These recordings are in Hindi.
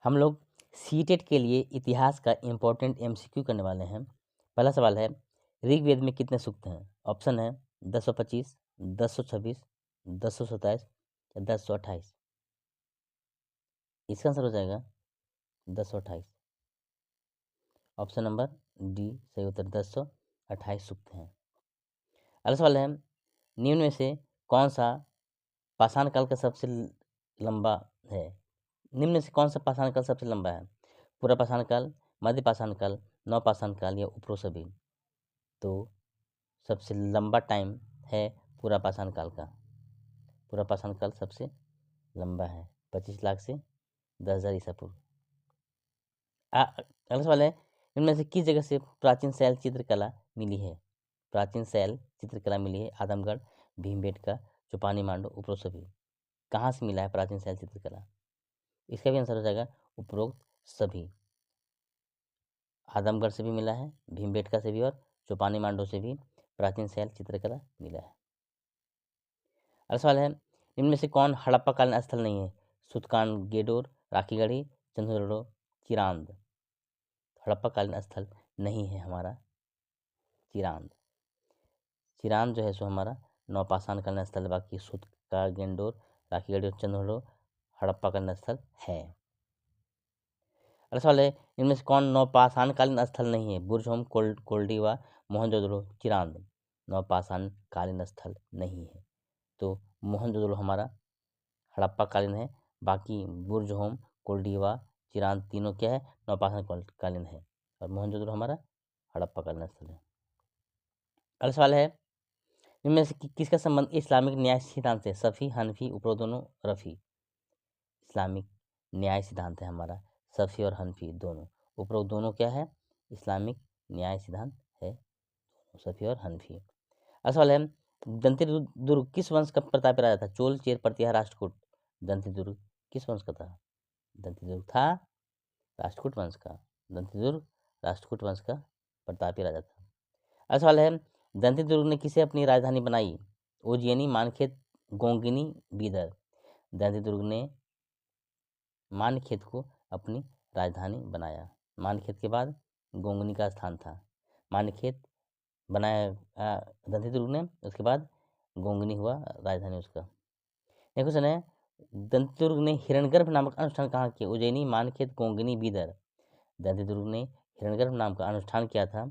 हम लोग सीटेट के लिए इतिहास का इम्पोर्टेंट एमसीक्यू करने वाले हैं। पहला सवाल है, ऋग्वेद में कितने सूक्त हैं? ऑप्शन है 1025, 1026, 1027 या 1028। इसका आंसर हो जाएगा 1028। ऑप्शन नंबर डी सही उत्तर, 1028 सूक्त हैं। अगला सवाल है, निम्न में से कौन सा पाषाण काल का सबसे लंबा है? निम्न में से कौन सा पाषाण काल सबसे लंबा है? पूरा पाषाण काल, मध्य पाषाण काल, नव पाषाण काल या उपरोक्त सभी? तो सबसे लंबा टाइम है पूरा पाषाण काल का। पूरा पाषाण काल सबसे लंबा है, 25 लाख से 10,000 ईसा पूर्व। अगला सवाल है, इनमें से किस जगह से प्राचीन शैल चित्रकला मिली है? प्राचीन शैल चित्रकला मिली है आदमगढ़, भीमबेटका, चौपानी मांडू, उपरोक्त सभी। कहाँ से मिला है प्राचीन शैल चित्रकला? इसका भी आंसर हो जाएगा उपरोक्त सभी। आदमगढ़ से भी मिला है, भीमबेटका से भी और चौपानी मांडू से भी प्राचीन शैल चित्रकला मिला है। अगला सवाल है, इनमें से कौन हड़प्पा कालीन स्थल नहीं है? सुतकान गेडोर, राखीगढ़ी, चंद्रगढ़, चिरांद। हड़प्पा कालीन स्थल नहीं है हमारा चिरांद। चिरांद जो है सो हमारा नवपाषाण कालीन स्थल, बाकी सुतका गेंडोर, राखीगढ़ी और चंद्रगढ़ हड़प्पा कालीन स्थल है। अगला सवाल है, इनमें से कौन नवपाषाण कालीन स्थल नहीं है? बुर्जहोम, कोल्डिवा, मोहनजोदड़ो, चिरांद। नवपाषाण कालीन स्थल नहीं है, तो मोहनजोदड़ो हमारा हड़प्पा कालीन है। बाकी बुर्जहोम, कोल्डिवा, चिरांद तीनों क्या है? नवपाषाण कालीन है, और मोहनजोदड़ो हमारा हड़प्पा कालीन स्थल है। अगला सवाल है, इनमें से किसका संबंध इस्लामिक न्याय सिद्धांत से? सफ़ी, हनफी, उपरोक्त दोनों, रफ़ी। इस्लामिक न्याय सिद्धांत है हमारा सफ़ी और हनफी दोनों। उपरोक्त दोनों क्या है? इस्लामिक न्याय सिद्धांत है, सफ़ी और हनफी। अगला सवाल है, दंती दुर्ग किस वंश का प्रतापी राजा था? चोल, चेर, प्रतिहार, राष्ट्रकूट। दंती दुर्ग किस वंश का था? दंती दुर्ग था राष्ट्रकूट वंश का। दंती दुर्ग राष्ट्रकूट वंश का प्रतापी राजा था। अगला सवाल है, दंती दुर्ग ने किसे अपनी राजधानी बनाई? उज्जैनी, मानखेत, गोंगिनी, बीदर। दंती दुर्ग ने मानखेत को अपनी राजधानी बनाया। मानखेत के बाद गोंगनी का स्थान था। मानखेत बनाया दंती दुर्ग ने, उसके बाद गोंगनी हुआ राजधानी उसका। नेक्स्ट क्वेश्चन है, दंती दुर्ग ने हिरण्यगर्भ नामक अनुष्ठान कहाँ किया? उज्जैनी, मानखेत, गोंगनी, बीदर। दंती दुर्ग ने हिरण्यगर्भ नाम का अनुष्ठान किया था,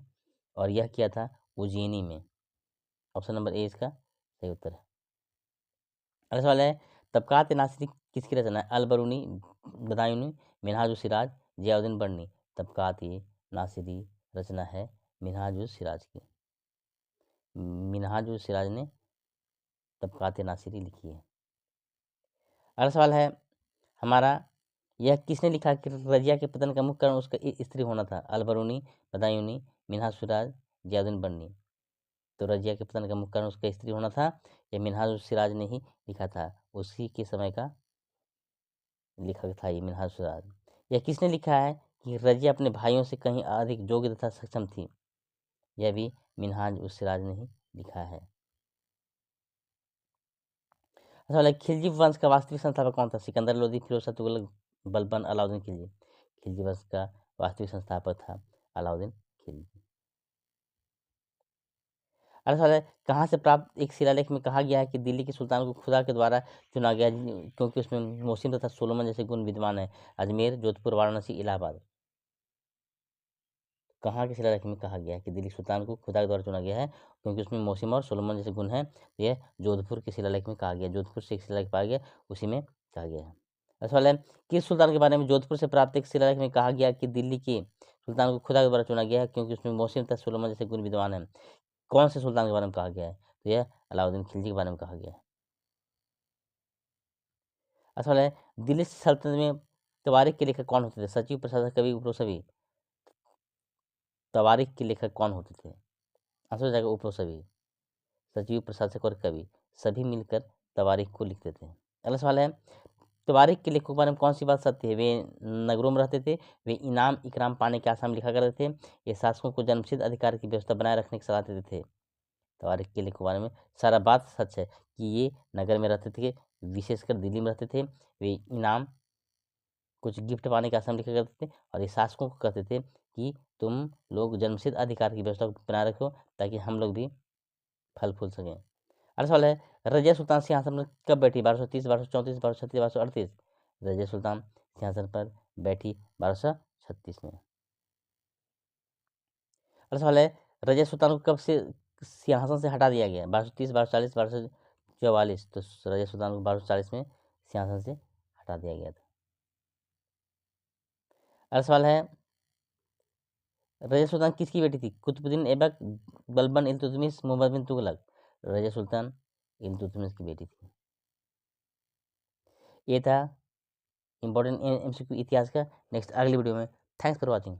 और यह किया था उज्जैनी में। ऑप्शन नंबर ए इसका सही उत्तर है। अगला सवाल है, तबकात नासिरी किसकी रचना है? अलबरूनी, बदायूनी, मिनहाजुल सिराज, जियाउद्दीन बर्नी। तबकात नासिरी रचना है मिनहाजुल सिराज की। मिनहाजुल सिराज ने तबकात नासिरी लिखी है। अगला सवाल है हमारा, यह किसने लिखा कि रजिया के पतन का मुख्य कारण उसका स्त्री होना था? अलबरूनी, बदायूनी, मिनहाजुल सिराज, जियाउद्दीन बर्नी। तो रजिया के पतन का मुख्य कारण उसका स्त्री होना था, यह मिनहाजुल सिराज ने ही लिखा था। उसी के समय का लेखक था ये मिनहाजुल सिराज। यह किसने लिखा है कि रजिया अपने भाइयों से कहीं अधिक योग्य तथा सक्षम थी? यह भी मिनहाजुल सिराज ने ही लिखा है। अच्छा, खिलजी वंश का वास्तविक संस्थापक कौन था? सिकंदर लोदी, फिरोज शाह तुगलक, बलबन, अलाउद्दीन खिलजी। खिलजी वंश का वास्तविक संस्थापक था अलाउद्दीन खिलजी। अगला सवाल है, कहाँ से प्राप्त एक शिलालेख में कहा गया है कि दिल्ली के सुल्तान को खुदा के द्वारा चुना गया, क्योंकि उसमें मोहसिन तथा सोलोमन जैसे गुण विद्यमान है? अजमेर, जोधपुर, वाराणसी, इलाहाबाद। कहाँ के शिलालेख में कहा गया है कि दिल्ली सुल्तान को खुदा के द्वारा चुना गया है क्योंकि उसमें मौसिम और सोलोमन जैसे गुण हैं? यह जोधपुर के शिलालेख में कहा गया। जोधपुर से एक शिलालेख पाया गया, उसी में कहा गया है। अगला सवाल है, किस सुल्तान के बारे में जोधपुर से प्राप्त एक शिलालेख में कहा गया कि दिल्ली के सुल्तान को खुदा के द्वारा चुना गया है क्योंकि उसमें मौसिम तथा सोलोमन जैसे गुण विद्वान हैं? कौन से सुल्तान के बारे में कहा गया है? तो यह अलाउद्दीन खिलजी के बारे में कहा गया है। असल है, दिल्ली सल्तनत में तवारीख के लेखक कौन होते थे? सचिव, प्रशासक, कवि, उपरो सभी। तवारीख के लेखक कौन होते थे? आंसर हो जाएगा उपरो सभी। सचिव, प्रशासक और कवि सभी मिलकर तवारीख को लिखते थे। अगला सवाल है, तवारीख के लेखकों के बारे में कौन सी बात सत्य है? वे नगरों में रहते थे, वे इनाम इकराम पाने के आशा में लिखा करते थे, ये शासकों को जन्मसिद्ध अधिकार की व्यवस्था बनाए रखने की सलाह देते थे। तवारीख के लेखकों के बारे में सारा बात सच है कि ये नगर में रहते थे, विशेषकर दिल्ली में रहते थे, वे इनाम कुछ गिफ्ट पाने का आसाम लिखा करते थे, और ये शासकों को कहते थे कि तुम लोग जन्मसिद्ध अधिकार की व्यवस्था को बनाए रखो ताकि हम लोग भी फल फूल सकें। अगला सवाल है, रजिया सुल्तान सिंहासन पर कब बैठी? 1230, 1234, 1236, 1238। रजिया सुल्तान सिंहासन पर बैठी 1236 में। अगला सवाल है, रजिया सुल्तान को कब से सिंहासन से हटा दिया गया? 1230, 1240, 1244। तो रजिया सुल्तान को 1240 में सिंहासन से हटा दिया गया था। अगला सवाल है, रजिया सुल्तान किसकी बेटी थी? कुतुबुद्दीन ऐबक, बलबन इल्तुतमिश, मुहम्मद बिन तुगलक। रजिया सुल्तान इल्तुतमिश की बेटी थी। ये था इंपॉर्टेंट एमसीक्यू इतिहास का। नेक्स्ट अगली वीडियो में। Thanks for watching.